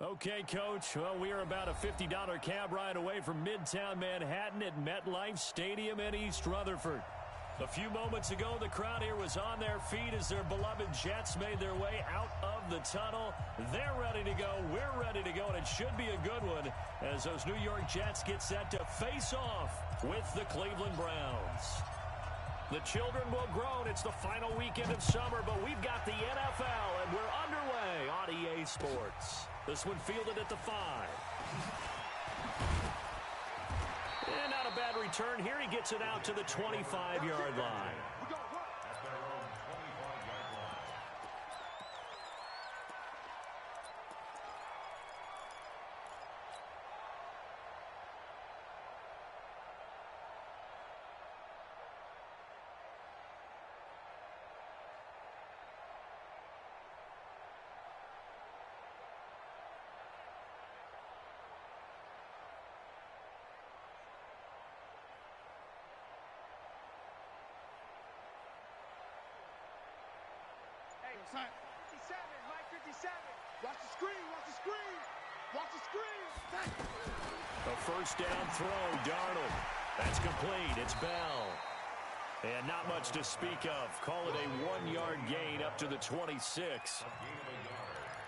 Okay, Coach. Well, we are about a $50 cab ride away from Midtown Manhattan at MetLife Stadium in East Rutherford. A few moments ago, the crowd here was on their feet as their beloved Jets made their way out of the tunnel. They're ready to go. We're ready to go, and it should be a good one as those New York Jets get set to face off with the Cleveland Browns. The children will grow, and it's the final weekend of summer, but we've got the NFL, and we're underway on EA Sports. This one fielded at the 5. And not a bad return here. He gets it out to the 25-yard line. Son. 57, Mike 57. Watch the screen, watch the screen. Watch the screen. A first down throw, Darnold. That's complete. It's Bell. And not much to speak of. Call it a 1-yard gain up to the 26.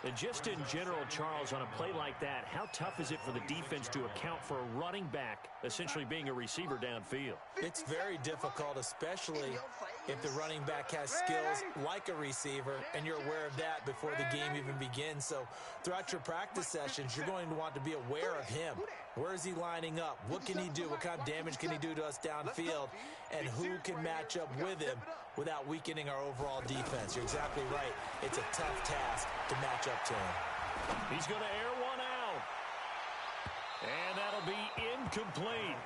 And just in general, Charles, on a play like that, how tough is it for the defense to account for a running back essentially being a receiver downfield? It's very difficult, especially if the running back has skills like a receiver, and you're aware of that before the game even begins. So throughout your practice sessions, you're going to want to be aware of him. Where is he lining up? What can he do? What kind of damage can he do to us downfield? And who can match up with him without weakening our overall defense? You're exactly right. It's a tough task to match up to him. He's going to air one out. And that'll be incomplete.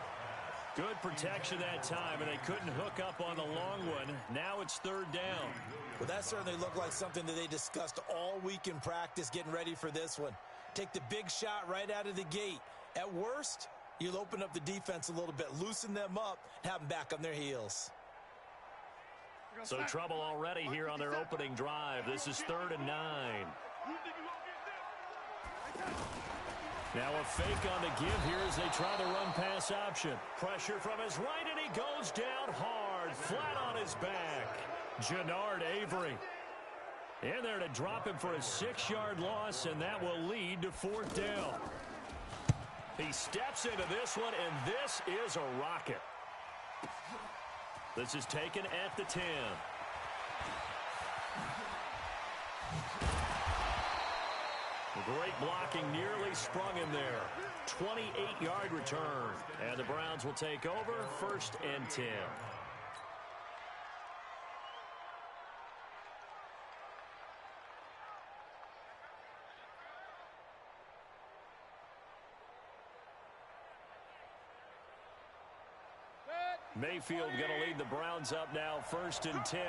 Good protection that time, and they couldn't hook up on the long one. Now it's third down. Well, that certainly looked like something that they discussed all week in practice, getting ready for this one. Take the big shot right out of the gate. At worst, you'll open up the defense a little bit, loosen them up, have them back on their heels. So trouble already here on their opening drive. This is 3rd and 9. Now a fake on the give here as they try the run-pass option. Pressure from his right, and he goes down hard, flat on his back. Jannard Avery in there to drop him for a 6-yard loss, and that will lead to 4th down. He steps into this one, and this is a rocket. This is taken at the 10. Great blocking, nearly sprung him there. 28-yard return. And the Browns will take over, 1st and 10. Mayfield going to lead the Browns up now, 1st and 10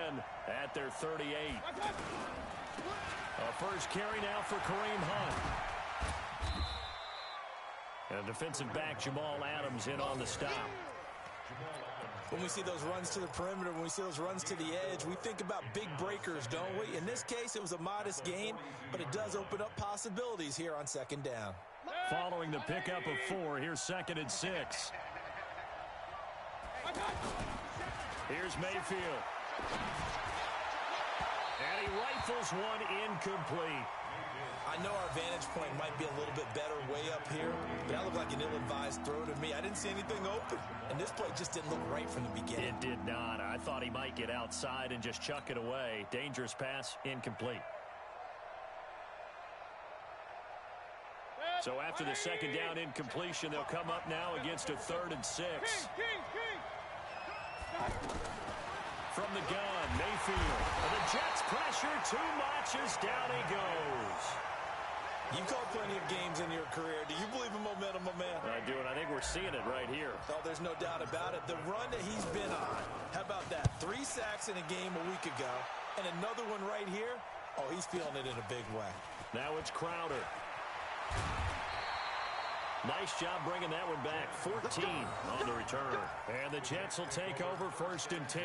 at their 38. A first carry now for Kareem Hunt. And defensive back Jamal Adams in on the stop. When we see those runs to the perimeter, when we see those runs to the edge, we think about big breakers, don't we? In this case, it was a modest gain, but it does open up possibilities here on 2nd down. Following the pickup of 4, here's 2nd and 6. Here's Mayfield. And he rifles one incomplete. I know our vantage point might be a little bit better way up here, but that looked like an ill-advised throw to me. I didn't see anything open, and this play just didn't look right from the beginning. It did not. I thought he might get outside and just chuck it away. Dangerous pass, incomplete. So after the 2nd down incompletion, they'll come up now against a 3rd and 6. From the gun, Mayfield. And the Jets pressure too much as down he goes. You've called plenty of games in your career. Do you believe in momentum, my man? I do, and I think we're seeing it right here. Oh, there's no doubt about it. The run that he's been on, how about that? 3 sacks in a game a week ago, and another one right here. Oh, he's feeling it in a big way. Now it's Crowder. Nice job bringing that one back. 14 on the return. And the Jets will take over, 1st and 10.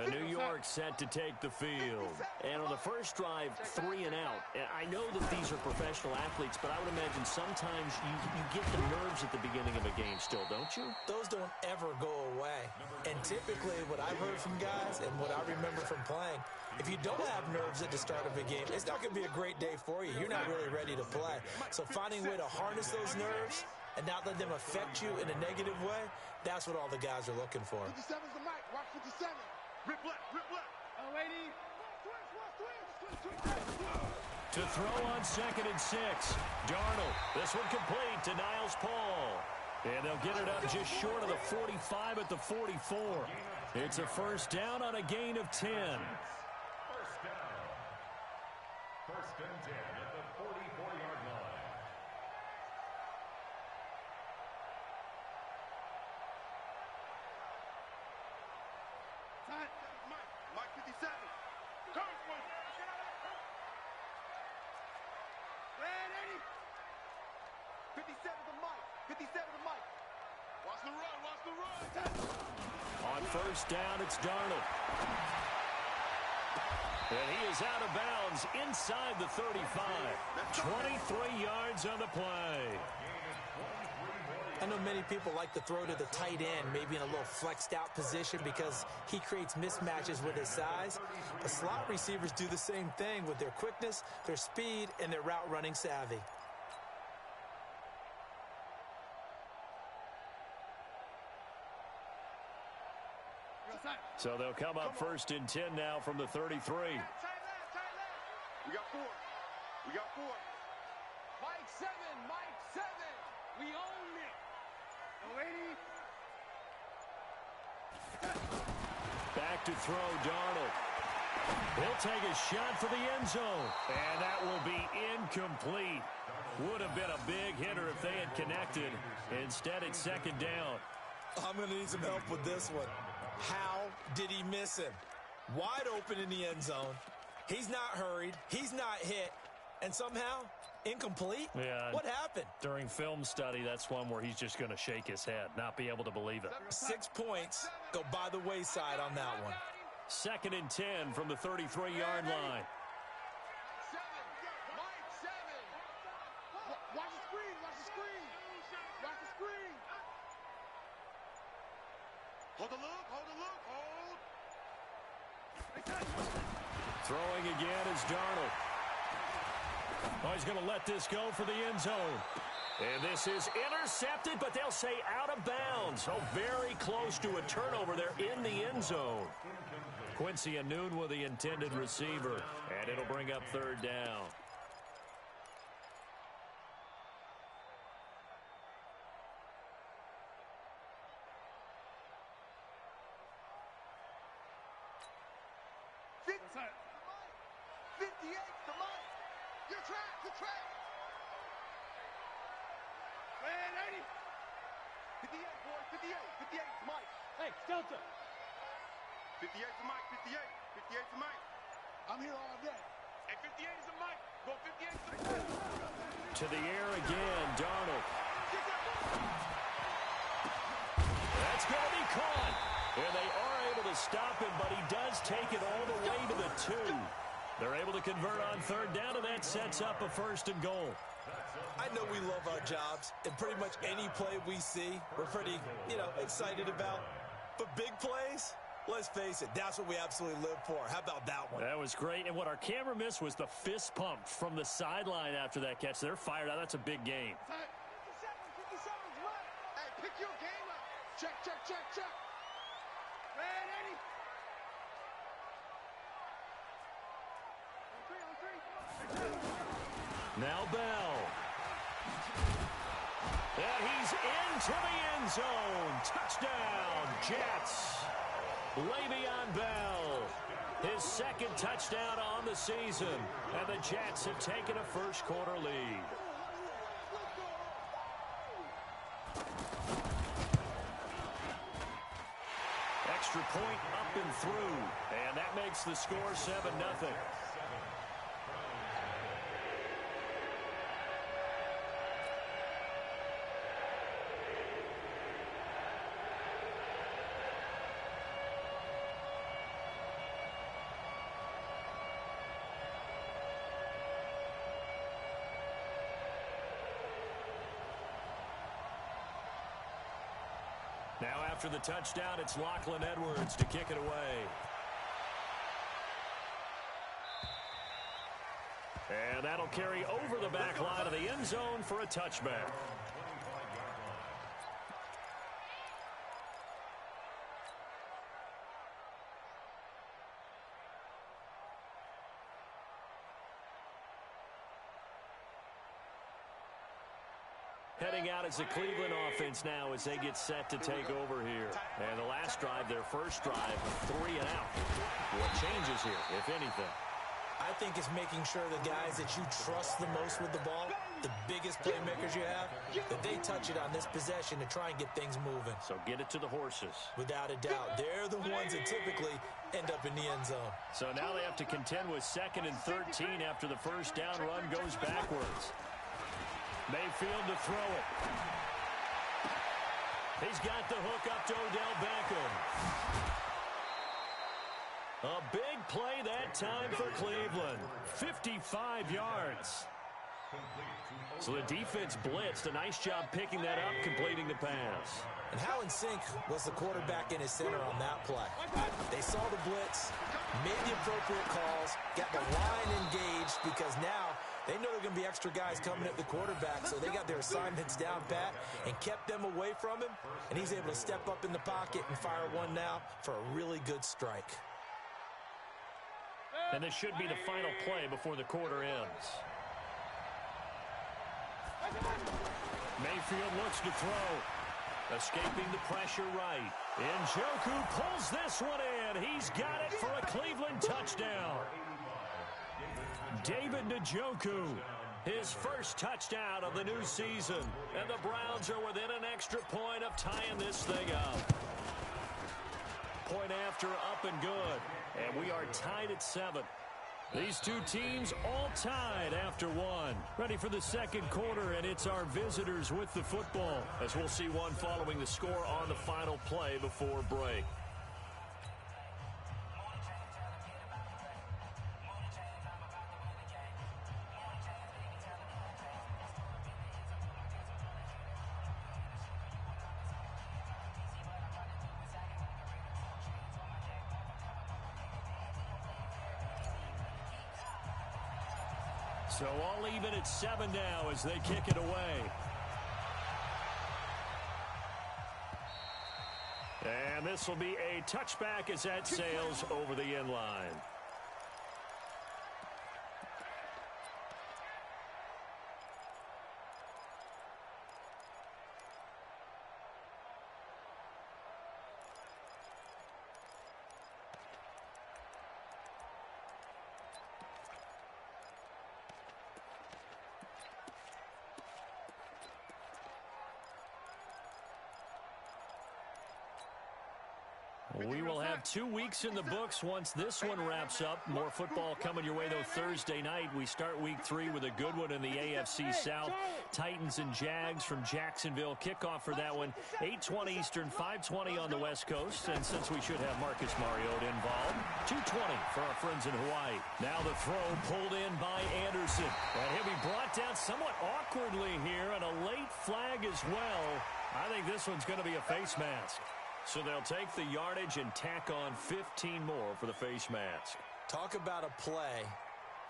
New York set to take the field. And on the first drive, 3 and out. And I know that these are professional athletes, but I would imagine sometimes you get the nerves at the beginning of a game still, don't you? Those don't ever go away. And typically what I've heard from guys and what I remember from playing, if you don't have nerves at the start of a game, it's not going to be a great day for you. You're not really ready to play. So finding a way to harness those nerves and not let them affect you in a negative way, that's what all the guys are looking for. 57's the mic. Watch 57. Rip left, rip left. Oh, lady. To throw on 2nd and 6. Darnold. This one complete to Niles Paul. And they'll get it up just short of the 45 at the 44. It's a first down on a gain of 10. First down. First and 10 at the 44-yard line. Mike 57. Curse one. Red 80. 57 the mic. 57 the mic. Watch the run. Watch the run. On first down, it's Darnold. And he is out of bounds inside the 35. 23 yards on the play. I know many people like to throw to the tight end, maybe in a little flexed out position because he creates mismatches with his size. But slot receivers do the same thing with their quickness, their speed, and their route running savvy. So they'll come up first and 10 now from the 33. We got 4. We got 4. Mike 7. Mike 7. We own it. Lady. Back to throw, Darnold. He'll take a shot for the end zone. And that will be incomplete. Would have been a big hitter if they had connected. Instead, it's 2nd down. I'm going to need some help with this one. How did he miss him? Wide open in the end zone. He's not hurried. He's not hit. And somehow, incomplete? Yeah. What happened? During film study, that's one where he's just going to shake his head, not be able to believe it. 6 points go by the wayside on that one. 2nd and 10 from the 33-yard line. 7. Mike 7. Watch the screen. Watch the screen. Watch the screen. Hold the look. Hold the look. Hold. Throwing again is Darnold. Oh, he's going to let this go for the end zone. And this is intercepted, but they'll say out of bounds. Oh, very close to a turnover there in the end zone. Quincy Anoon with the intended receiver, and it'll bring up 3rd down. Your track. Red 80. 58, boy. 58. 58 is Mike. Hey, Delta. 58 to Mike. 58. 58 to Mike. I'm here all day. Hey, 58 is a Mike. Go 58 to the To the air again, Darnold. That's going to be caught. And they are able to stop him, but he does take it all the way to the 2. They're able to convert on 3rd down, and that sets up a 1st and goal. I know we love our jobs, and pretty much any play we see, we're pretty, excited about. But big plays, let's face it, that's what we absolutely live for. How about that one? That was great, and what our camera missed was the fist pump from the sideline after that catch. They're fired out. That's a big game. 57's right. Hey, pick your game up. Check. Red 80. Now Bell. And he's into the end zone. Touchdown, Jets. Le'Veon Bell. His 2nd touchdown on the season. And the Jets have taken a first-quarter lead. Extra point up and through. And that makes the score 7-0. after the touchdown, it's Lachlan Edwards to kick it away. And that'll carry over the back line of the end zone for a touchback. Heading out as the Cleveland offense now as they get set to take over here. And the last drive, their first drive, 3 and out. What changes here, if anything? I think it's making sure the guys that you trust the most with the ball, the biggest playmakers you have, that they touch it on this possession to try and get things moving. So get it to the horses. Without a doubt. They're the ones that typically end up in the end zone. So now they have to contend with 2nd and 13 after the first down run goes backwards. Mayfield to throw it. He's got the hook up to Odell Beckham. A big play that time for Cleveland. 55 yards. So the defense blitzed. A nice job picking that up, completing the pass. And how in sync was the quarterback in his center on that play? They saw the blitz, made the appropriate calls, got the line engaged because now they know there are going to be extra guys coming at the quarterback, so they got their assignments down pat and kept them away from him, and he's able to step up in the pocket and fire one now for a really good strike. And this should be the final play before the quarter ends. Mayfield looks to throw. Escaping the pressure right. Njoku pulls this one in. He's got it for a Cleveland touchdown. David Njoku, his first touchdown of the new season. And the Browns are within an extra point of tying this thing up. Point after, up and good. And we are tied at 7. These two teams all tied after 1. Ready for the second quarter, and it's our visitors with the football, as we'll see one following the score on the final play before break. So all even at 7 now as they kick it away. And this will be a touchback as that sails over the end line. We will have 2 weeks in the books once this one wraps up. More football coming your way, though, Thursday night. We start week 3 with a good one in the AFC South. Titans and Jags from Jacksonville. Kickoff for that one, 8:20 Eastern, 5:20 on the West Coast. And since we should have Marcus Mariota involved, 2:20 for our friends in Hawaii. Now the throw pulled in by Anderson. And he'll be brought down somewhat awkwardly here, and a late flag as well. I think this one's going to be a face mask. So they'll take the yardage and tack on 15 more for the face mask. Talk about a play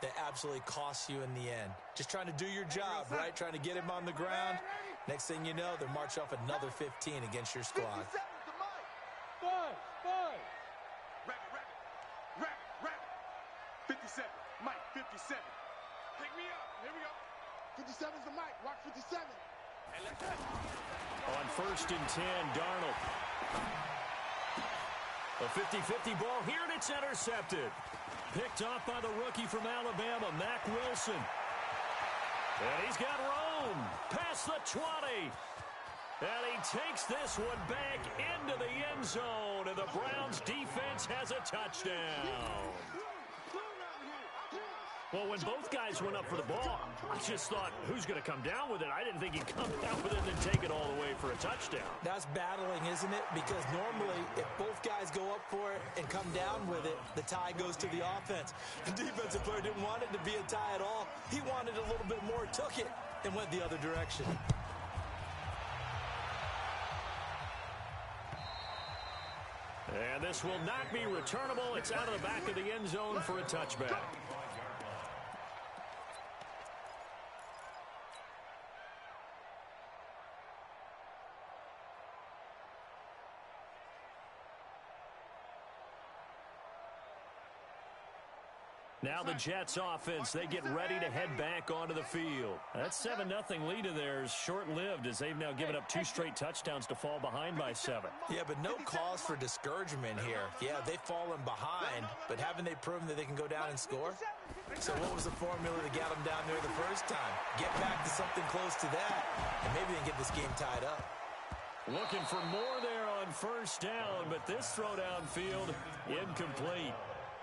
that absolutely costs you in the end. Just trying to do your job, right? Trying to get him on the ground. Next thing you know, they're marching off another 15 against your squad. 57, Mike, 57. Pick me up. Here we go. 57's the Mike. Watch 57. On 1st and 10, Darnold. A 50-50 ball here, and it's intercepted. Picked off by the rookie from Alabama, Mack Wilson. And he's got room past the 20. And he takes this one back into the end zone, and the Browns defense has a touchdown. Well, when both guys went up for the ball, I just thought, who's going to come down with it? I didn't think he'd come down with it and then take it all the way for a touchdown. That's battling, isn't it? Because normally, if both guys go up for it and come down with it, the tie goes to the offense. The defensive player didn't want it to be a tie at all. He wanted a little bit more, took it, and went the other direction. And this will not be returnable. It's out of the back of the end zone for a touchback. Now the Jets offense, they get ready to head back onto the field. That 7-0 lead of theirs short-lived as they've now given up 2 straight touchdowns to fall behind by 7. Yeah, but no cause for discouragement here. Yeah, they've fallen behind, but haven't they proven that they can go down and score? So what was the formula to get them down there the first time? Get back to something close to that, and maybe they can get this game tied up. Looking for more there on first down, but this throw downfield incomplete.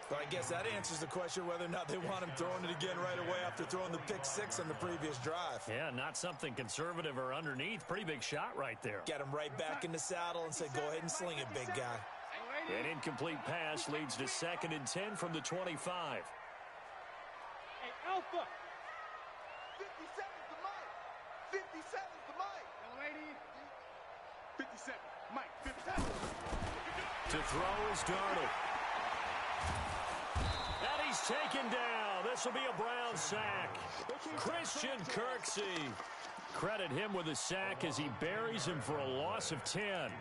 But I guess that answers the question whether or not they want him throwing it again right away after throwing the pick 6 on the previous drive. Yeah, not something conservative or underneath. Pretty big shot right there. Got him right back in the saddle and said, go ahead and sling it, big guy. An incomplete pass leads to 2nd and 10 from the 25. Hey, Alpha! 57's the mic! 57's the mic! Young lady! 57. Mike, 57. To throw is Darnold. And he's taken down. This will be a Brown sack. Christian Kirksey. Credit him with a sack as he buries him for a loss of 10.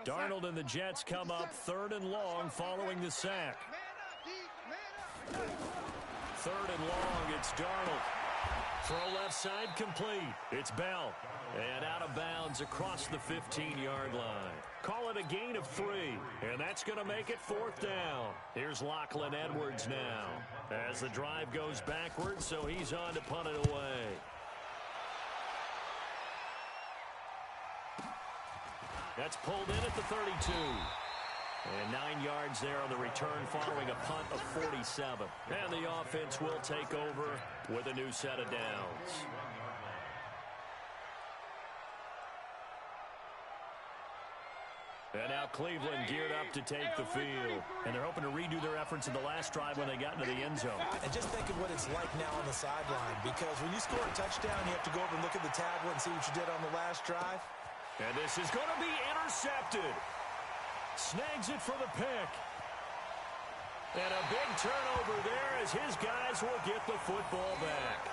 Darnold and the Jets come up 3rd and long following the sack. 3rd and long, it's Darnold. Throw left side complete. It's Bell. And out of bounds across the 15-yard line. Call it a gain of 3. And that's going to make it 4th down. Here's Lachlan Edwards now. As the drive goes backwards, so he's on to punt it away. That's pulled in at the 32. And 9 yards there on the return following a punt of 47. And the offense will take over with a new set of downs. And now Cleveland geared up to take the field. And they're hoping to redo their efforts in the last drive when they got into the end zone. And just think of what it's like now on the sideline. Because when you score a touchdown, you have to go over and look at the tablet and see what you did on the last drive. And this is going to be intercepted. Snags it for the pick. And a big turnover there as his guys will get the football back.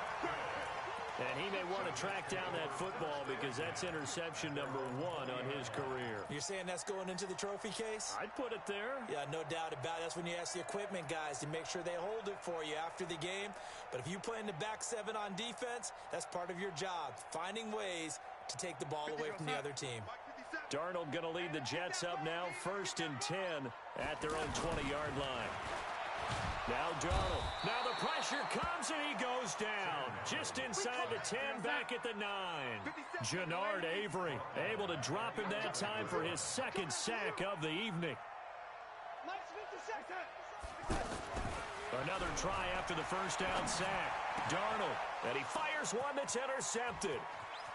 And he may want to track down that football because that's interception number 1 on his career. You're saying that's going into the trophy case? I'd put it there. Yeah, no doubt about it. That's when you ask the equipment guys to make sure they hold it for you after the game. But if you play in the back 7 on defense, that's part of your job, finding ways to take the ball away from the other team. Darnold going to lead the Jets up now, 1st and 10 at their own 20-yard line. Now Darnold. Now the pressure comes and he goes down. Just inside the 10, back at the 9. Jannard Avery able to drop him that time for his 2nd sack of the evening. Another try after the first down sack. Darnold, and he fires one that's intercepted.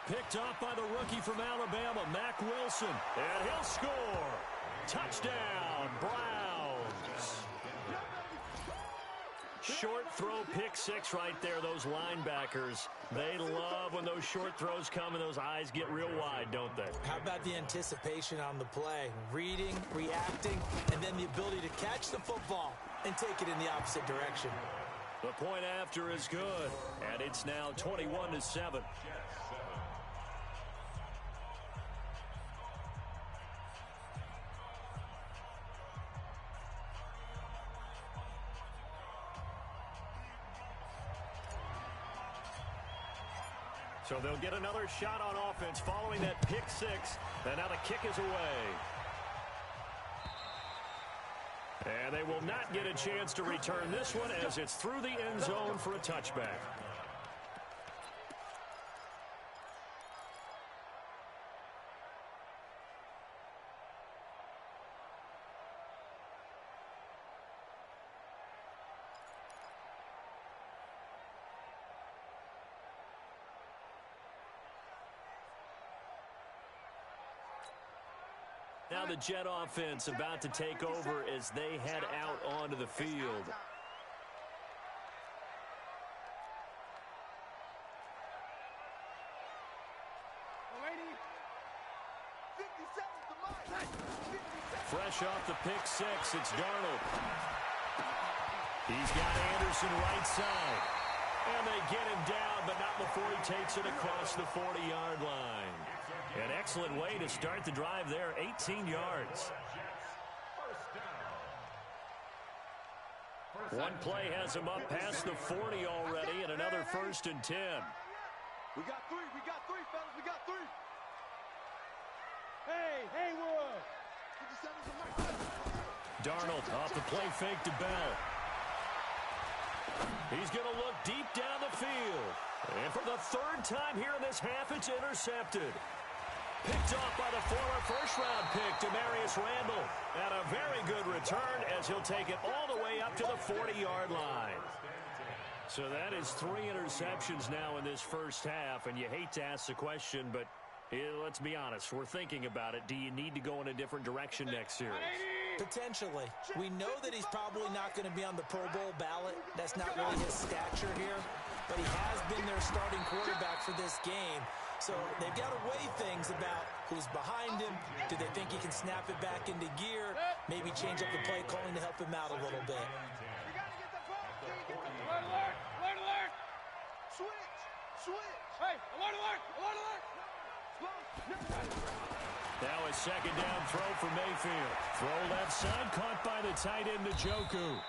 Picked off by the rookie from Alabama, Mack Wilson. And he'll score. Touchdown, Browns. Short throw, pick 6 right there. Those linebackers, they love when those short throws come and those eyes get real wide, don't they? How about the anticipation on the play? Reading, reacting, and then the ability to catch the football and take it in the opposite direction. The point after is good, and it's now 21-7. So they'll get another shot on offense following that pick 6. And now the kick is away. And they will not get a chance to return this one as it's through the end zone for a touchback. Now the Jet offense about to take over as they head out onto the field. Fresh off the pick six, it's Darnold. He's got Anderson right side. And they get him down, but not before he takes it across the 40-yard line. An excellent way to start the drive there, 18 yards. One play has him up past the 40 already, and another 1st and 10. We got three, fellas, we got three. Hey, Haywood. Darnold off the play fake to Bell. He's going to look deep down the field. And for the 3rd time here in this half, it's intercepted. Picked off by the former first-round pick, Demarius Randall. And a very good return as he'll take it all the way up to the 40-yard line. So that is 3 interceptions now in this first half. And you hate to ask the question, but let's be honest. We're thinking about it. Do you need to go in a different direction next series? Potentially. We know that he's probably not going to be on the Pro Bowl ballot. That's not really his stature here. But he has been their starting quarterback for this game. So they've got to weigh things about who's behind him. Do they think he can snap it back into gear? Maybe change up the play calling to help him out a little bit. Alert, alert, alert, alert. Switch. Hey, alert, alert, alert, alert. Now a 2nd down throw for Mayfield. Throw left side, caught by the tight end, Njoku.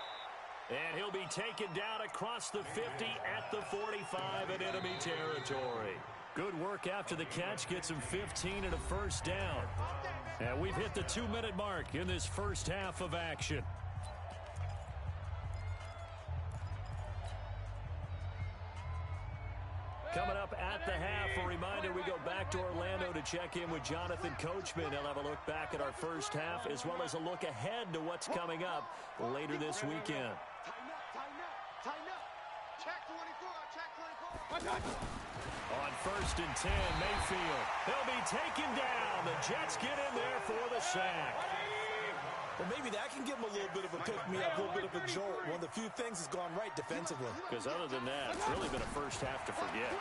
And he'll be taken down across the 50 at the 45 in enemy territory. Good work after the catch, gets him 15 and a 1st down. And we've hit the 2-minute mark in this first half of action. Coming up at the half, a reminder, we go back to Orlando to check in with Jonathan Coachman. He'll have a look back at our first half as well as a look ahead to what's coming up later this weekend. Tighten up. Check 24, check 24. On 1st and 10, Mayfield. They'll be taken down. The Jets get in there for the sack. Well, maybe that can give him a little bit of a pick-me-up, a little bit of a jolt. One of the few things that's gone right defensively. Because other than that, it's really been a first half to forget.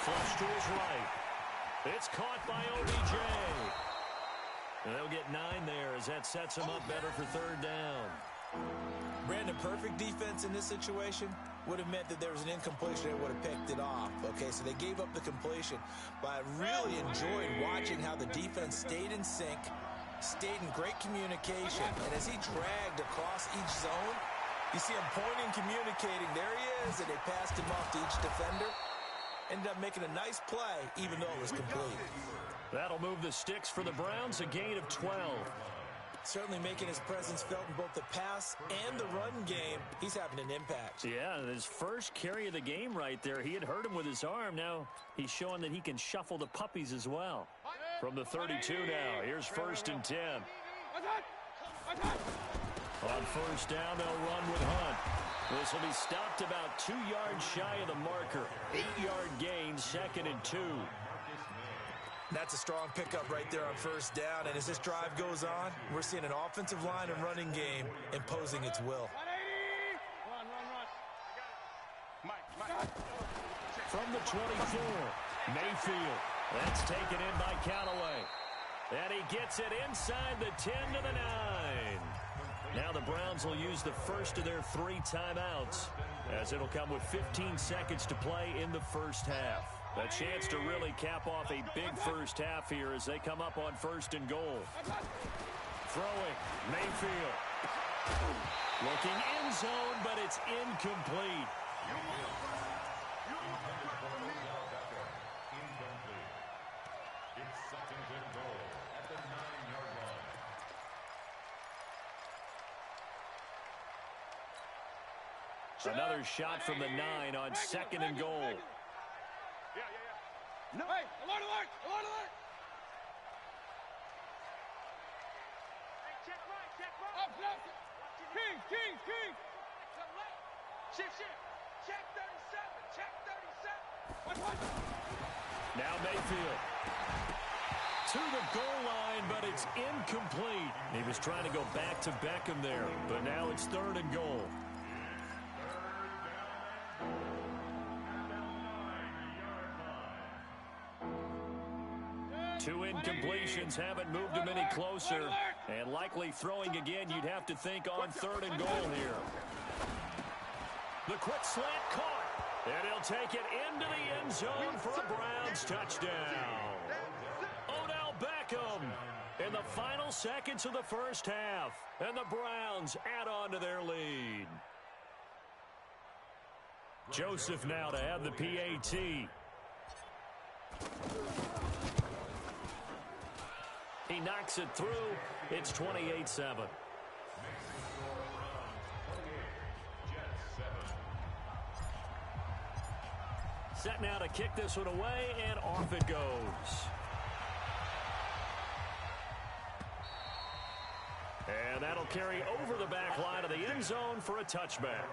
Flush to his right. It's caught by OBJ. And they'll get 9 there as that sets them up better for 3rd down. Brandon, perfect defense in this situation would have meant that there was an incompletion and would have picked it off. Okay, so they gave up the completion. But I really enjoyed watching how the defense stayed in sync, stayed in great communication. And as he dragged across each zone, you see him pointing, communicating. There he is, and they passed him off to each defender. Ended up making a nice play, even though it was complete. That'll move the sticks for the Browns, a gain of 12. Certainly making his presence felt in both the pass and the run game. He's having an impact. Yeah, his first carry of the game right there. He had hurt him with his arm. Now he's showing that he can shuffle the puppies as well. From the 32 now, here's 1st and 10. On 1st down, they'll run with Hunt. This will be stopped about 2 yards shy of the marker. 8-yard gain, 2nd and 2. That's a strong pickup right there on 1st down. And as this drive goes on, we're seeing an offensive line and running game imposing its will. From the 24, Mayfield. That's taken in by Callaway. And he gets it inside the 10 to the 9. Now the Browns will use the first of their 3 timeouts, as it'll come with 15 seconds to play in the first half. A chance to really cap off a big first half here as they come up on 1st and goal. Throwing, Mayfield. Looking end zone, but it's incomplete. It's 2nd and goal at the 9-yard line. Another shot from the 9 on 2nd and goal. No. Hey, alert, alert, alert, alert. Hey, check right. Up, left. King. Shift. Check 37. What? Now Mayfield. to the goal line, but it's incomplete. He was trying to go back to Beckham there, but now it's 3rd and goal. Two incompletions haven't moved him any closer, and likely throwing again, you'd have to think on 3rd and goal here. The quick slant caught, and he'll take it into the end zone for a Browns touchdown. Odell Beckham in the final seconds of the first half, and the Browns add on to their lead. Joseph now to have the PAT. He knocks it through. It's 28-7. Set now to kick this one away, and off it goes. And that'll carry over the back line of the end zone for a touchback.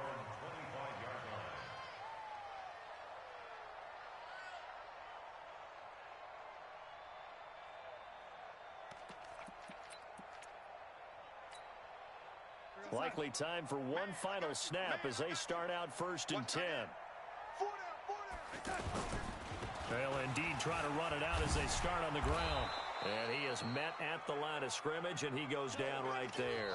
Likely time for one final snap as they start out 1st and 10. They'll indeed try to run it out as they start on the ground. And he is met at the line of scrimmage, and he goes down right there.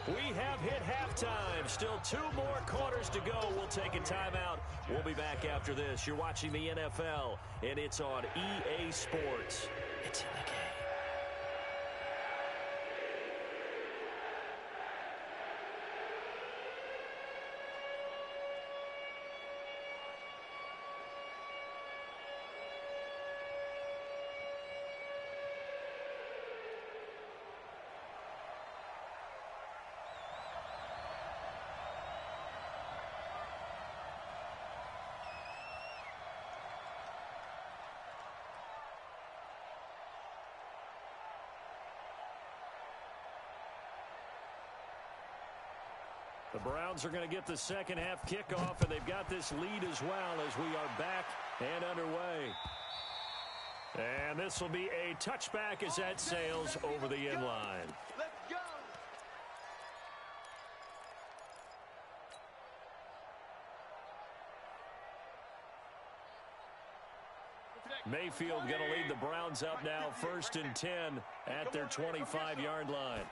We have hit halftime. Still 2 more quarters to go. We'll take a timeout. We'll be back after this. You're watching the NFL, and it's on EA Sports. It's in the game. The Browns are going to get the second half kickoff, and they've got this lead as well as we are back and underway. And this will be a touchback as that sails over the end line. Let's go. Mayfield going to lead the Browns up now 1st and 10 at their 25-yard line.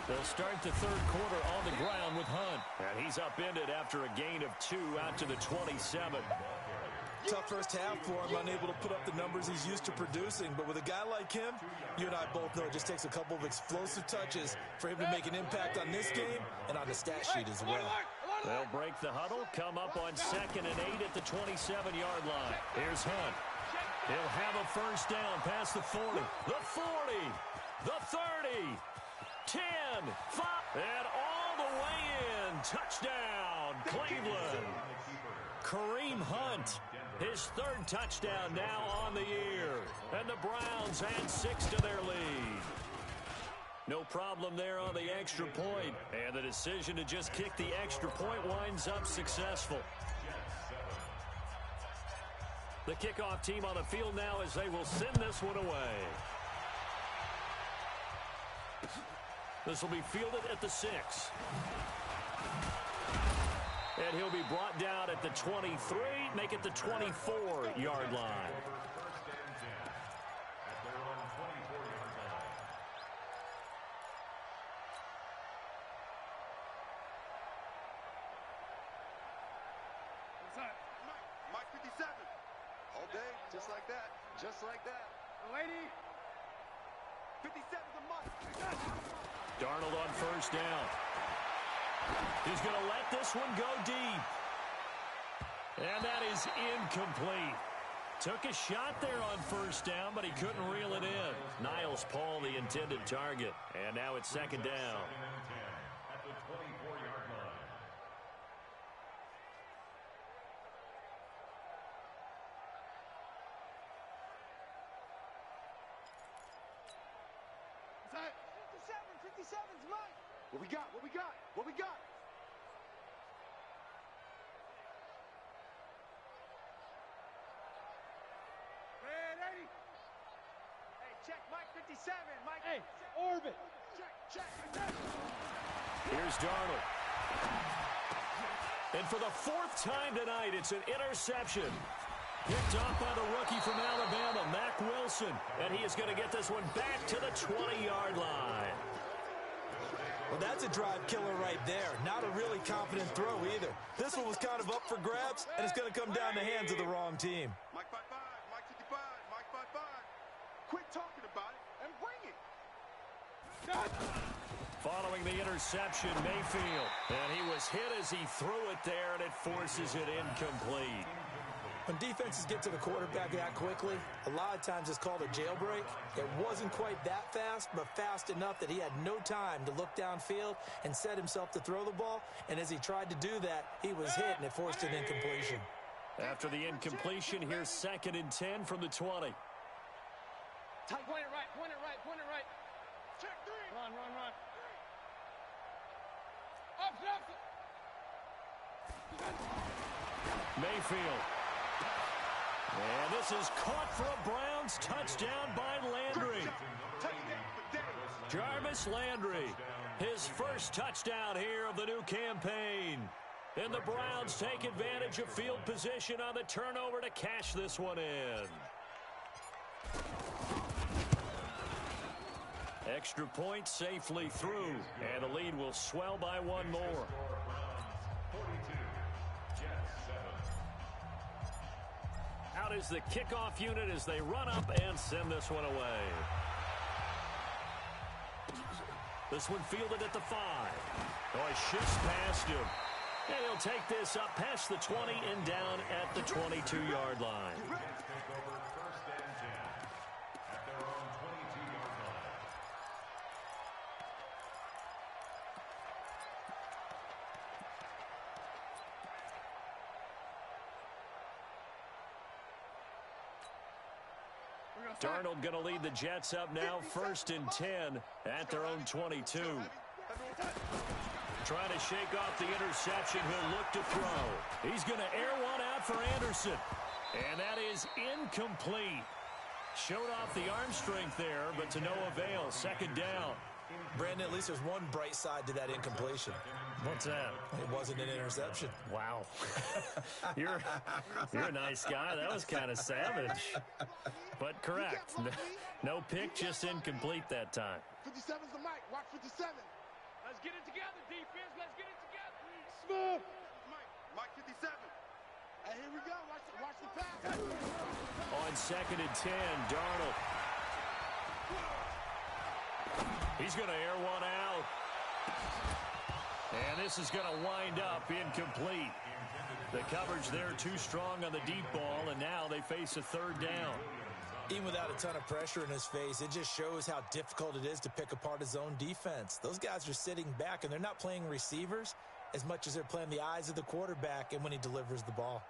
They'll start the 3rd quarter on the ground with Hunt. And he's upended after a gain of 2 out to the 27. Tough first half for him, unable to put up the numbers he's used to producing. But with a guy like him, you and I both know it just takes a couple of explosive touches for him to make an impact on this game and on the stat sheet as well. They'll break the huddle, come up on 2nd and 8 at the 27-yard line. Here's Hunt. He'll have a first down past the 40, the 40, the 30, 10, 5, and all the way in. Touchdown, Cleveland. Kareem Hunt, his 3rd touchdown now on the year. And the Browns add 6 to their lead. No problem there on the extra point. And the decision to just kick the extra point winds up successful. The kickoff team on the field now as they will send this one away. This will be fielded at the 6. And he'll be brought down at the 23, make it the 24-yard line. Mike 57. All day, just like that. Just like that. Lady. 57's a Mike. Darnold on first down. He's going to let this one go deep. And that is incomplete. Took a shot there on first down, but he couldn't reel it in. Niles Paul, the intended target. And now it's 2nd down. At the 24-yard line. What's that? 57's Mike. What we got? What we got? What we got? Red 80. Hey, check, Mike 57. Mike. Hey, orbit. Check. Here's Darnold. And for the fourth time tonight, it's an interception. Picked off by the rookie from Alabama, Mack Wilson. And he is going to get this one back to the 20-yard line. Well, that's a drive killer right there. Not a really confident throw either. This one was kind of up for grabs, and it's going to come down the hands of the wrong team. Mike 55, Mike 55, Mike 55. Quit talking about it and bring it. Following the interception, Mayfield. And he was hit as he threw it there, and it forces it incomplete. When defenses get to the quarterback that quickly, a lot of times it's called a jailbreak. It wasn't quite that fast, but fast enough that he had no time to look downfield and set himself to throw the ball. And as he tried to do that, he was hit, and it forced an incompletion. After the incompletion, here's 2nd and 10 from the 20. Tight. Point it right. Check 3. Run. Up. Mayfield. And this is caught for a Browns touchdown by Landry. Jarvis Landry, his first touchdown here of the new campaign. And the Browns take advantage of field position on the turnover to cash this one in. Extra point safely through, and the lead will swell by one more. 42, Jets 7. Out is the kickoff unit as they run up and send this one away. This one fielded at the 5. Oh, he shifts past him. And he'll take this up past the 20 and down at the 22-yard line. Take over 1st and 10 at their own 22-yard line. Darnold going to lead the Jets up now, 1st and 10 at their own 22. Trying to shake off the interception. He'll look to throw. He's going to air one out for Anderson. And that is incomplete. Showed off the arm strength there, but to no avail. 2nd down. Brandon, at least there's one bright side to that incompletion. What's that? It wasn't an interception. Wow. You're a nice guy. That was kind of savage. But correct. No pick, just incomplete that time. 57's the mic. Watch 57. Let's get it together, defense. Let's get it together. Smooth. Mike 57. And here we go. Watch the pass. On 2nd and 10, Darnold. He's going to air one out. And this is going to wind up incomplete. The coverage there too strong on the deep ball, and now they face a 3rd down. Even without a ton of pressure in his face, it just shows how difficult it is to pick apart his own defense. Those guys are sitting back, and they're not playing receivers as much as they're playing the eyes of the quarterback and when he delivers the ball.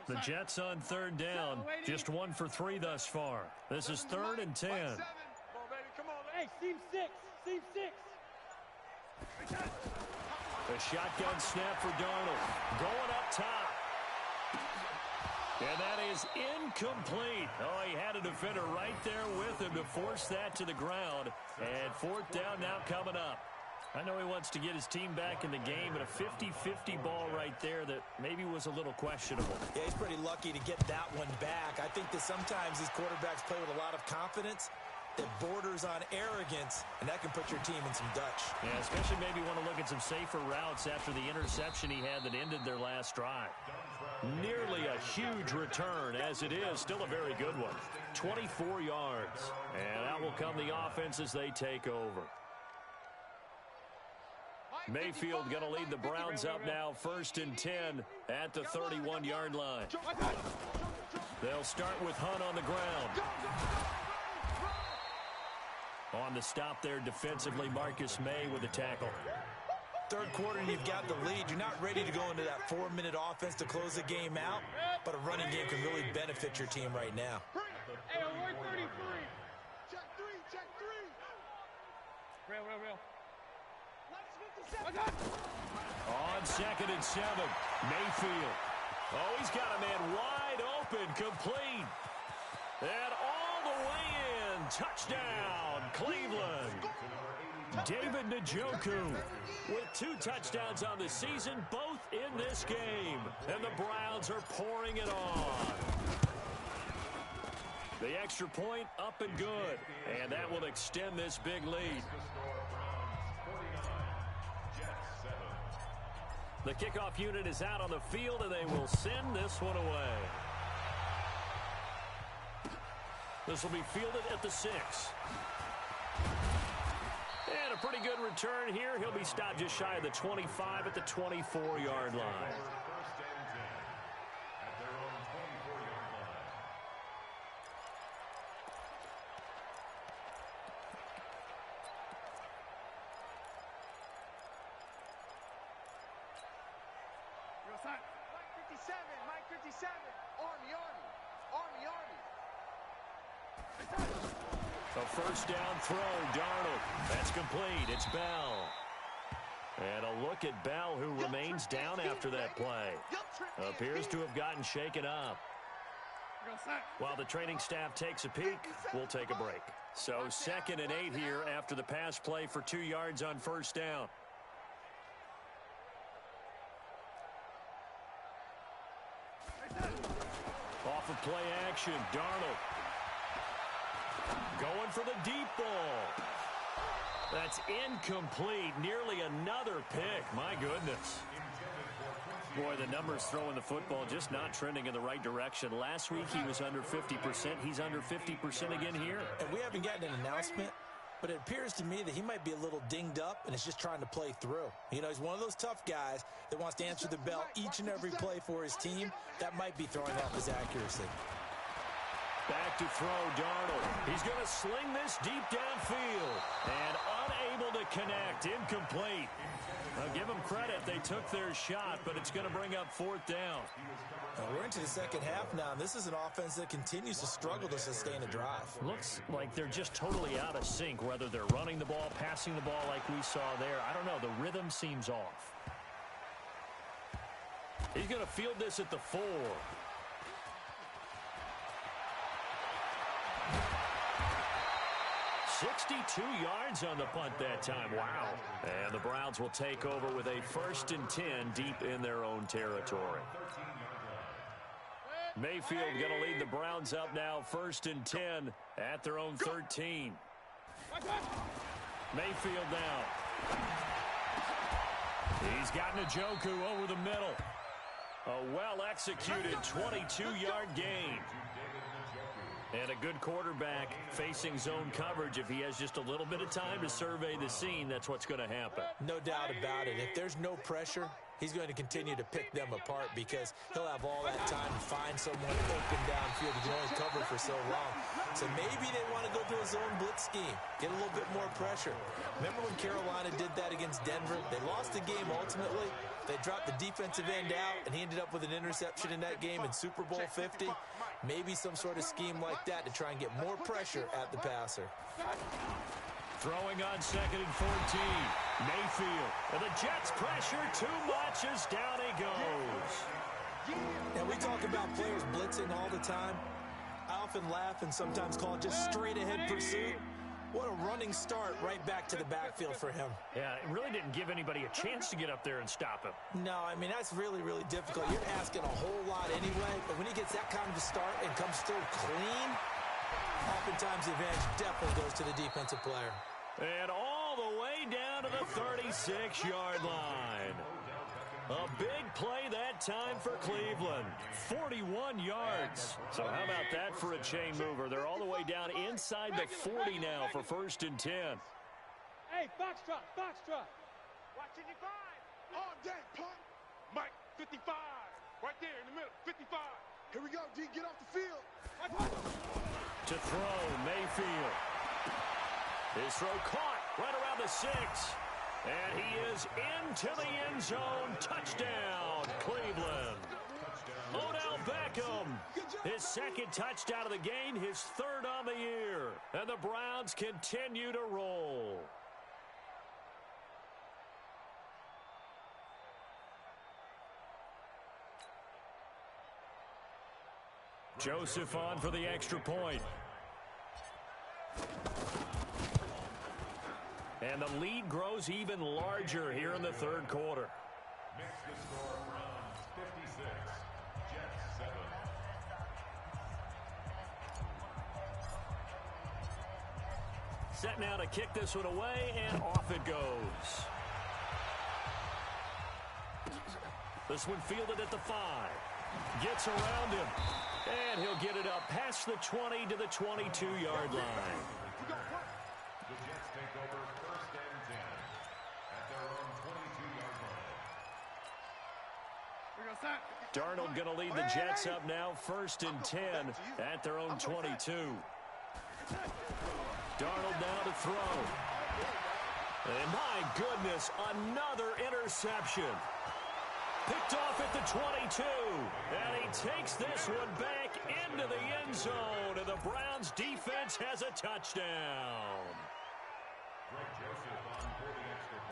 The Jets on 3rd down, just 1 for 3 thus far. This is 3rd and 10. Come on, baby. Come on. Hey, seam 6. A shotgun snap for Darnold. Going up top. And that is incomplete. Oh, he had a defender right there with him to force that to the ground. And 4th down now coming up. I know he wants to get his team back in the game, but a 50-50 ball right there that maybe was a little questionable. Yeah, he's pretty lucky to get that one back. I think that sometimes these quarterbacks play with a lot of confidence that borders on arrogance, and that can put your team in some Dutch. Yeah, especially maybe want to look at some safer routes after the interception he had that ended their last drive. Nearly a huge return, as it is. Still a very good one. 24 yards. And out will come the offense as they take over. Mayfield going to lead the Browns up now, 1st and 10 at the 31-yard line. They'll start with Hunt on the ground. On the stop there defensively, Marcus May with the tackle. 3rd quarter, and you've got the lead. You're not ready to go into that 4-minute offense to close the game out, but a running game can really benefit your team right now. Hey, alert 33. Check 3. Real. On 2nd and 7, Mayfield. Oh, he's got a man wide open, complete. And all the way in. Touchdown, Cleveland. David Njoku with 2 touchdowns on the season, both in this game. And the Browns are pouring it on. The extra point up and good. And that will extend this big lead. The kickoff unit is out on the field, and they will send this one away. This will be fielded at the 6. And a pretty good return here. He'll be stopped just shy of the 25 at the 24-yard line. Mike 57. Army. A first down throw, Darnold. That's complete. It's Bell. And a look at Bell, who remains down after that play. Appears to have gotten shaken up. While the training staff takes a peek, we'll take a break. So 2nd and 8 here after the pass play for 2 yards on first down. Off of play action, Darnold. Going for the deep ball. That's incomplete. Nearly another pick. My goodness. Boy, the numbers throwing the football just not trending in the right direction. Last week he was under 50%. He's under 50% again here. And we haven't gotten an announcement, but it appears to me that he might be a little dinged up and is just trying to play through. You know, he's one of those tough guys that wants to answer the bell each and every play for his team. That might be throwing off his accuracy. Back to throw, Darnold. He's going to sling this deep downfield. And unable to connect. Incomplete. I'll give them credit. They took their shot, but it's going to bring up 4th down. Now we're into the second half now, and this is an offense that continues to struggle to sustain a drive. Looks like they're just totally out of sync, whether they're running the ball, passing the ball like we saw there. I don't know. The rhythm seems off. He's going to field this at the 4. 62 yards on the punt that time. Wow. And the Browns will take over with a 1st and 10 deep in their own territory. Mayfield going to lead the Browns up now, 1st and 10 at their own 13. Mayfield now. He's got Njoku over the middle. A well-executed 22-yard gain. And a good quarterback facing zone coverage. If he has just a little bit of time to survey the scene, that's what's going to happen. No doubt about it. If there's no pressure, he's going to continue to pick them apart because he'll have all that time to find someone open downfield. He can only cover for so long. So maybe they want to go to a zone blitz scheme, get a little bit more pressure. Remember when Carolina did that against Denver? They lost the game ultimately. They dropped the defensive end out, and he ended up with an interception in that game in Super Bowl 50. Maybe some sort of scheme like that to try and get more pressure at the passer. Throwing on 2nd and 14. Mayfield. And the Jets pressure too much as down he goes. And we talk about players blitzing all the time. I often laugh and sometimes call it just straight-ahead pursuit. What a running start right back to the backfield for him. Yeah, it really didn't give anybody a chance to get up there and stop him. No, I mean, that's really, really difficult. You're asking a whole lot anyway, but when he gets that kind of a start and comes through clean, oftentimes the advantage definitely goes to the defensive player. And all the way down to the 36-yard line. A big play that time for Cleveland. 41 yards. So how about that for a chain mover? They're all the way down inside the 40 now for 1st and 10. Hey, foxtrot. Watch 55. All day, punt. Mike, 55. Right there in the middle, 55. Here we go, D. Get off the field. To throw, Mayfield. His throw caught right around the 6. And he is into the end zone. Touchdown, Cleveland. Odell Beckham, his 2nd touchdown of the game, his 3rd on the year. And the Browns continue to roll. Joseph on for the extra point. And the lead grows even larger here in the third quarter. Makes the score Browns 56, Jets 7. Set now to kick this one away, and off it goes. This one fielded at the 5. Gets around him, and he'll get it up past the 20 to the 22-yard line. The Jets take over first and 10 at their own 22-yard line. Darnold going to lead the Jets up now, first and 10 at their own 22. Darnold now to throw. And my goodness, another interception. Picked off at the 22. And he takes this one back into the end zone. And the Browns defense has a touchdown.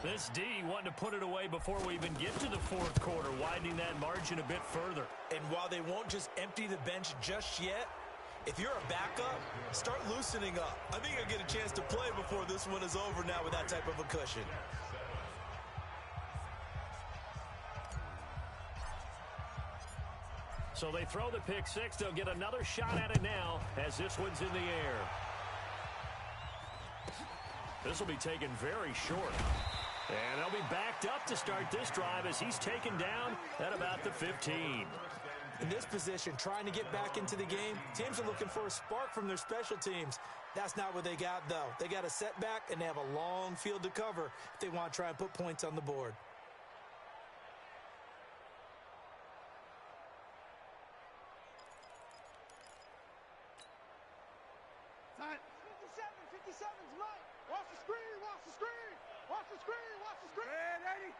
This D wanted to put it away before we even get to the fourth quarter, widening that margin a bit further. And while they won't just empty the bench just yet, if you're a backup, start loosening up. I think you'll get a chance to play before this one is over now with that type of a cushion. So they throw the pick six. They'll get another shot at it now as this one's in the air. This will be taken very short. And they'll be backed up to start this drive as he's taken down at about the 15. In this position, trying to get back into the game, teams are looking for a spark from their special teams. That's not what they got, though. They got a setback, and they have a long field to cover if they want to try and put points on the board. Time. 57's Mike. Watch the screen, watch the screen. Watch the screen, watch the screen. Red 80.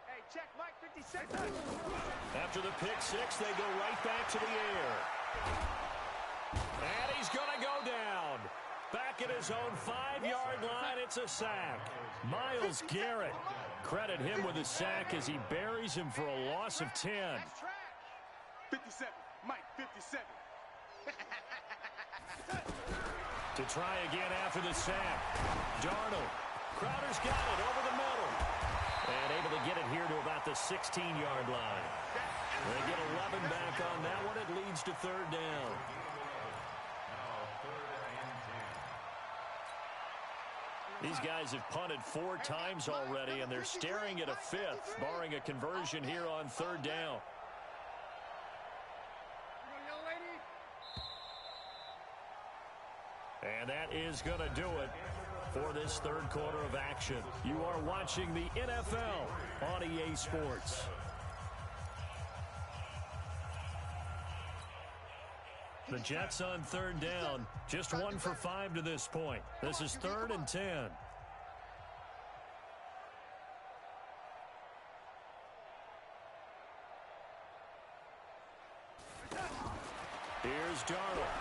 Hey, check Mike 56. After the pick six, they go right back to the air. And he's going to go down. Back at his own 5-yard line, it's a sack. Myles Garrett, credit him with a sack as he buries him for a loss of 10. 57, Mike 57. To try again after the sack. Darnold. Crowder's got it over the middle. And able to get it here to about the 16-yard line. They get 11 back on that one. It leads to third down. These guys have punted 4 times already, and they're staring at a 5th, barring a conversion here on third down. And that is going to do it for this third quarter of action. You are watching the NFL on EA Sports. The Jets on third down, just 1 for 5 to this point. This is 3rd and 10. Here's Darnold.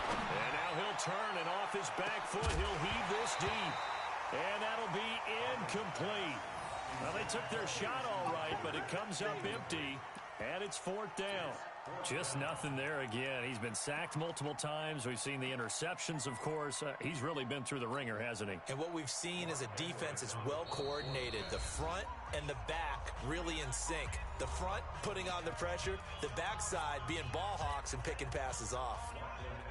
And now he'll turn, and off his back foot, he'll heave this deep. And that'll be incomplete. Well, they took their shot all right, but it comes up empty, and it's 4th down. Just nothing there again. He's been sacked multiple times. We've seen the interceptions, of course. He's really been through the ringer, hasn't he? And what we've seen is a defense that's well coordinated. The front and the back really in sync. The front putting on the pressure, the backside being ball hawks and picking passes off.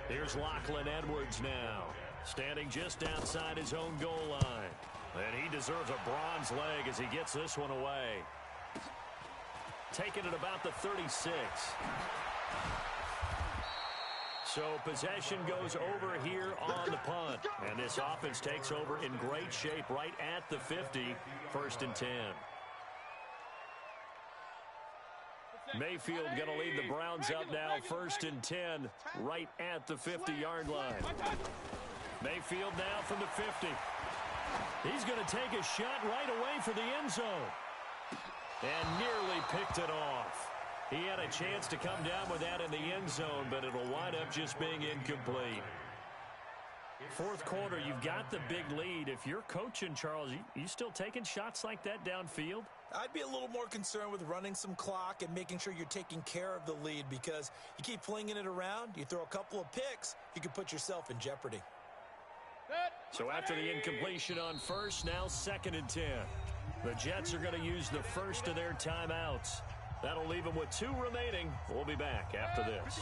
Here's Lachlan Edwards now, standing just outside his own goal line. And he deserves a bronze leg as he gets this one away. Taking it about the 36. So possession goes over here on the punt. And this offense takes over in great shape right at the 50, 1st and 10. Mayfield going to lead the Browns up now, 1st and 10, right at the 50-yard line. Mayfield now from the 50. He's going to take a shot right away for the end zone. And nearly picked it off. He had a chance to come down with that in the end zone, but it'll wind up just being incomplete. 4th quarter, you've got the big lead. If you're coaching, Charles, you still taking shots like that downfield? I'd be a little more concerned with running some clock and making sure you're taking care of the lead, because you keep flinging it around, you throw a couple of picks, you could put yourself in jeopardy. So after the incompletion on first, now 2nd and 10. The Jets are going to use the first of their timeouts. That'll leave them with 2 remaining. We'll be back after this.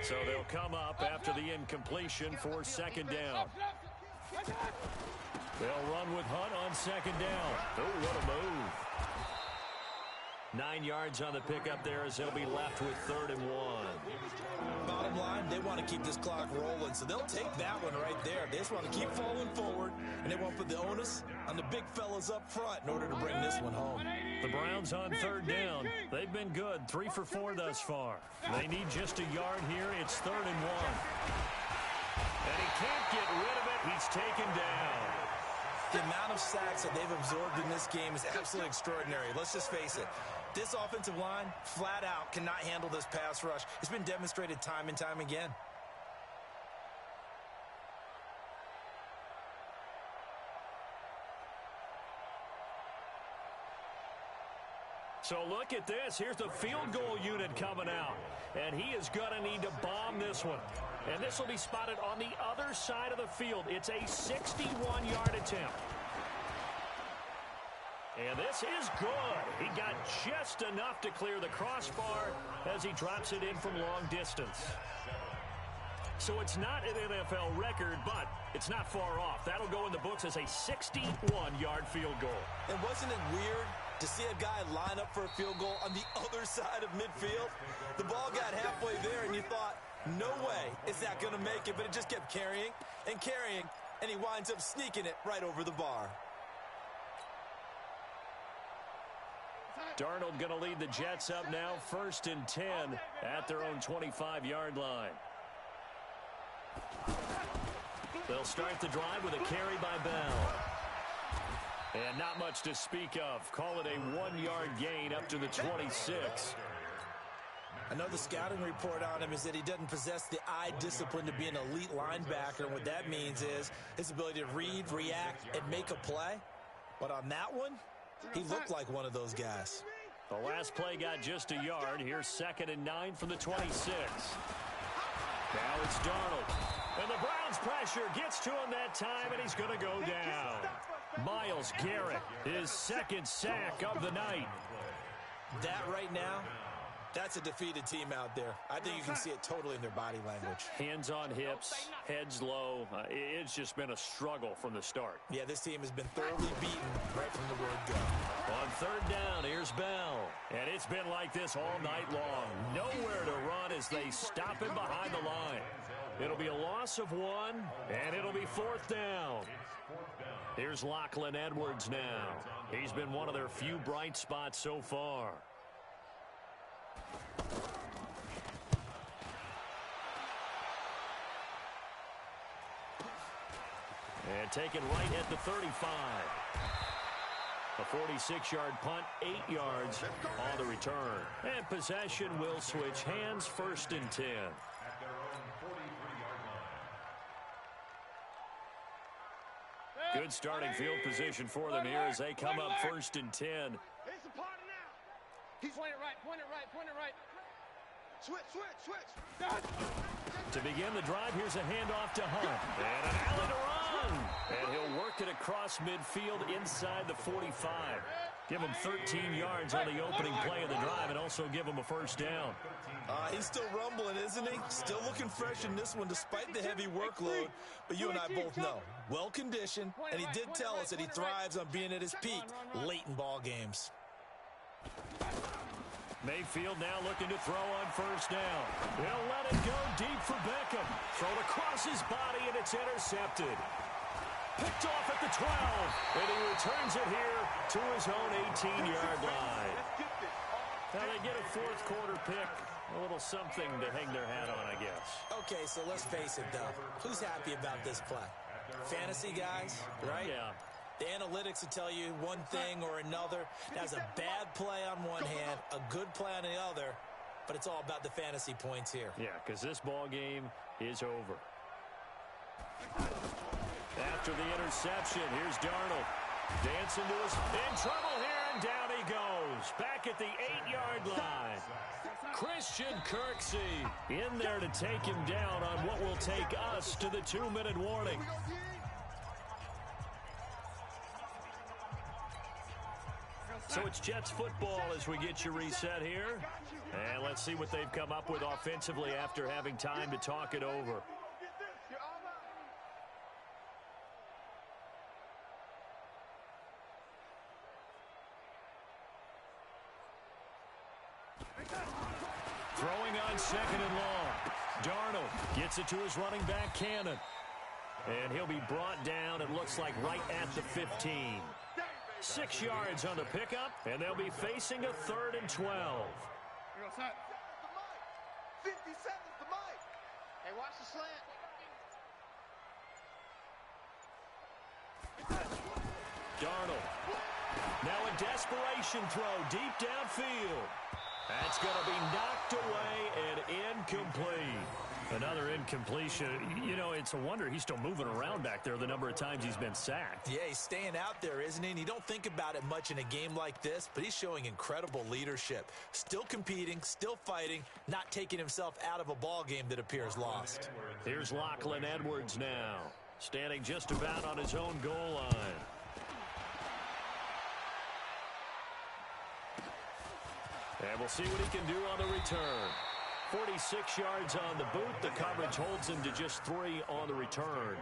So they'll come up after the incompletion for 2nd down. They'll run with Hunt on 2nd down. Oh, what a move. 9 yards on the pickup there as they'll be left with 3rd and 1. Bottom line, they want to keep this clock rolling, so they'll take that one right there. They just want to keep falling forward, and they want to put the onus on the big fellas up front in order to bring this one home. The Browns on 3rd down. They've been good, 3 for 4 thus far. They need just a yard here. It's 3rd and 1. And he can't get rid of it. He's taken down. The amount of sacks that they've absorbed in this game is absolutely extraordinary. Let's just face it. This offensive line, flat out, cannot handle this pass rush. It's been demonstrated time and time again. So look at this. Here's the field goal unit coming out. And he is going to need to bomb this one. And this will be spotted on the other side of the field. It's a 61-yard attempt. And this is good. He got just enough to clear the crossbar as he drops it in from long distance. So it's not an NFL record, but it's not far off. That'll go in the books as a 61-yard field goal. And wasn't it weird to see a guy line up for a field goal on the other side of midfield? The ball got halfway there, and you thought, no way is that going to make it, but it just kept carrying and carrying, and he winds up sneaking it right over the bar. Darnold going to lead the Jets up now, 1st and 10 at their own 25-yard line. They'll start the drive with a carry by Bell. And not much to speak of. Call it a 1-yard gain up to the 26. Another scouting report on him is that he doesn't possess the eye discipline to be an elite linebacker. And what that means is his ability to read, react, and make a play. But on that one, he looked like one of those guys. The last play got just a yard. Here's 2nd and 9 from the 26. Now it's Darnold. And the Browns pressure gets to him that time, and he's going to go down. Myles Garrett, his 2nd sack of the night. That right now, that's a defeated team out there. I think you can see it totally in their body language. Hands on hips, heads low. It's just been a struggle from the start. Yeah, this team has been thoroughly beaten right from the word go. On 3rd down, here's Bell. And it's been like this all night long. Nowhere to run as they stop him behind the line. It'll be a loss of 1, and it'll be 4th down. Here's Lachlan Edwards now. He's been one of their few bright spots so far. And taken right at the 35. A 46-yard punt, 8 yards on the return. And possession will switch hands, 1st and 10. Good starting field position for them here as they come up 1st and 10. It's a party now. He's point it right, point it right, point it right. Switch. To begin the drive, here's a handoff to Hunt. And an alley to run. And he'll work it across midfield inside the 45. Give him 13 yards on the opening play of the drive and also give him a 1st down. He's still rumbling, isn't he? Still looking fresh in this one despite the heavy workload. But you and I both know, well-conditioned, and he did tell us that he thrives on being at his peak late in ball games. Mayfield now looking to throw on 1st down. He'll let it go deep for Beckham. Thrown across his body, and it's intercepted. Picked off at the 12, and he returns it here to his own 18-yard line. Now they get a 4th quarter pick. A little something to hang their hat on, I guess. Okay, so let's face it, though. Who's happy about this play? Fantasy guys, right? Yeah. The analytics will tell you one thing or another. That's a bad play on one hand, a good play on the other, but it's all about the fantasy points here. Yeah, because this ball game is over. After the interception, here's Darnold. Dancing to his in trouble here, and down he goes. Back at the 8-yard line. Christian Kirksey in there to take him down on what will take us to the 2-minute warning. So it's Jets football as we get you reset here. And let's see what they've come up with offensively after having time to talk it over. Throwing on 2nd and long. Darnold gets it to his running back, Cannon. And he'll be brought down, it looks like, right at the 15. 6 yards on the pickup, and they'll be facing a 3rd and 12. 50 seconds to Mike. Hey, watch the slant. Darnold. Now a desperation throw deep downfield. That's going to be knocked away and incomplete. Another incompletion. You know, it's a wonder he's still moving around back there the number of times he's been sacked. Yeah, he's staying out there, isn't he? And you don't think about it much in a game like this, but he's showing incredible leadership. Still competing, still fighting, not taking himself out of a ball game that appears lost. Here's Lachlan Edwards now, standing just about on his own goal line. And we'll see what he can do on the return. 46 yards on the boot. The coverage holds him to just 3 on the return.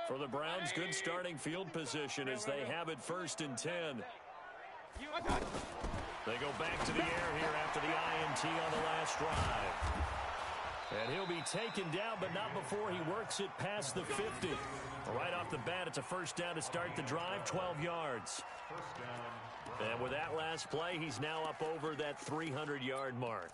For the Browns, good starting field position as they have it 1st and 10. They go back to the air here after the INT on the last drive. And he'll be taken down, but not before he works it past the 50. Right off the bat, it's a 1st down to start the drive, 12 yards. And with that last play, he's now up over that 300-yard mark.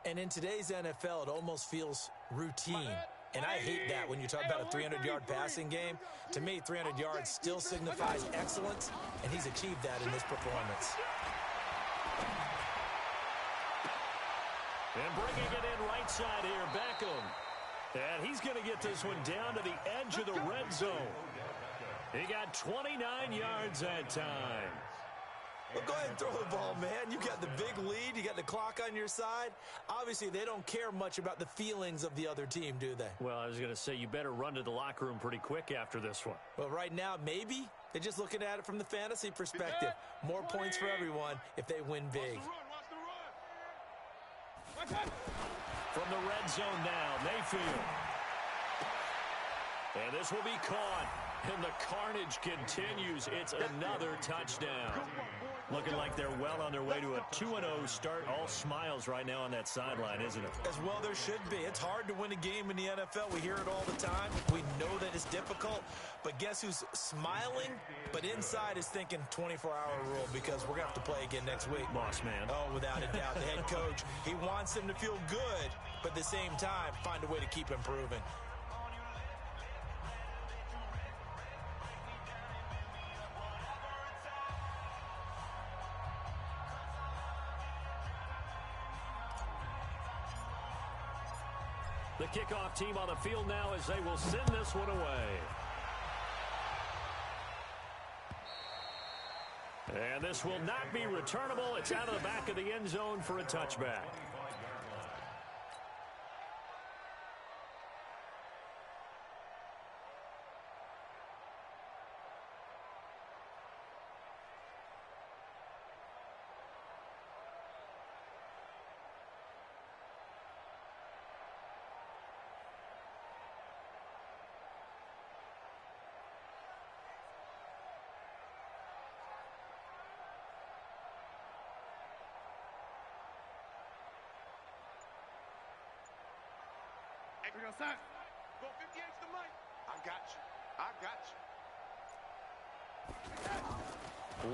And in today's NFL, it almost feels routine. And I hate that when you talk about a 300-yard passing game. To me, 300 yards still signifies excellence, and he's achieved that in this performance. And bringing it in right side here, Beckham. And he's going to get this one down to the edge of the red zone. He got 29 yards that time. Well, go ahead and throw the ball, man. You got the big lead. You got the clock on your side. Obviously, they don't care much about the feelings of the other team, do they? Well, I was going to say, you better run to the locker room pretty quick after this one. Well, right now, maybe. They're just looking at it from the fantasy perspective. More points for everyone if they win big. From the red zone now, Mayfield. And this will be caught. And the carnage continues. It's another touchdown. Looking like they're well on their way to a 2-0 start. All smiles right now on that sideline, isn't it? As well there should be. It's hard to win a game in the NFL. We hear it all the time. We know that it's difficult. But guess who's smiling? But inside is thinking 24-hour rule because we're going to have to play again next week. Boss man. Oh, without a doubt. The head coach, he wants them to feel good, but at the same time, find a way to keep improving. The kickoff team on the field now as they will send this one away. And this will not be returnable. It's out of the back of the end zone for a touchback. Go 58 to Mike. I got you. I got you.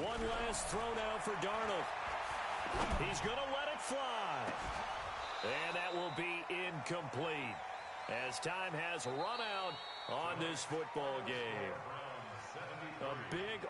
One last throw now for Darnold. He's going to let it fly. And that will be incomplete as time has run out on this football game. A big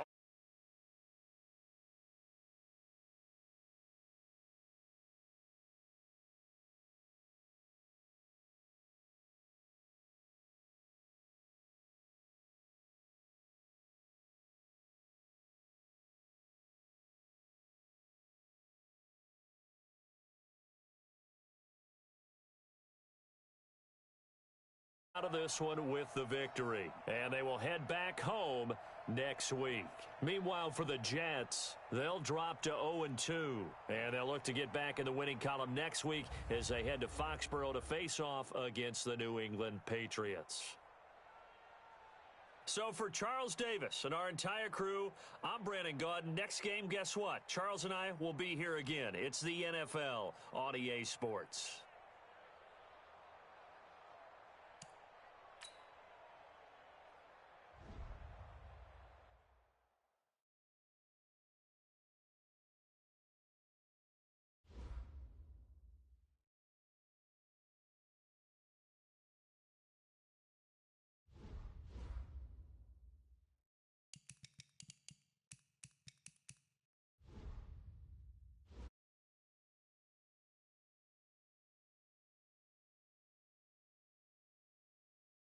out of this one with the victory, and they will head back home next week. Meanwhile, for the Jets, they'll drop to 0-2, and they'll look to get back in the winning column next week as they head to Foxborough to face off against the New England Patriots. So for Charles Davis and our entire crew, I'm Brandon Gaudin. Next game, guess what? Charles and I will be here again. It's the NFL on EA Sports.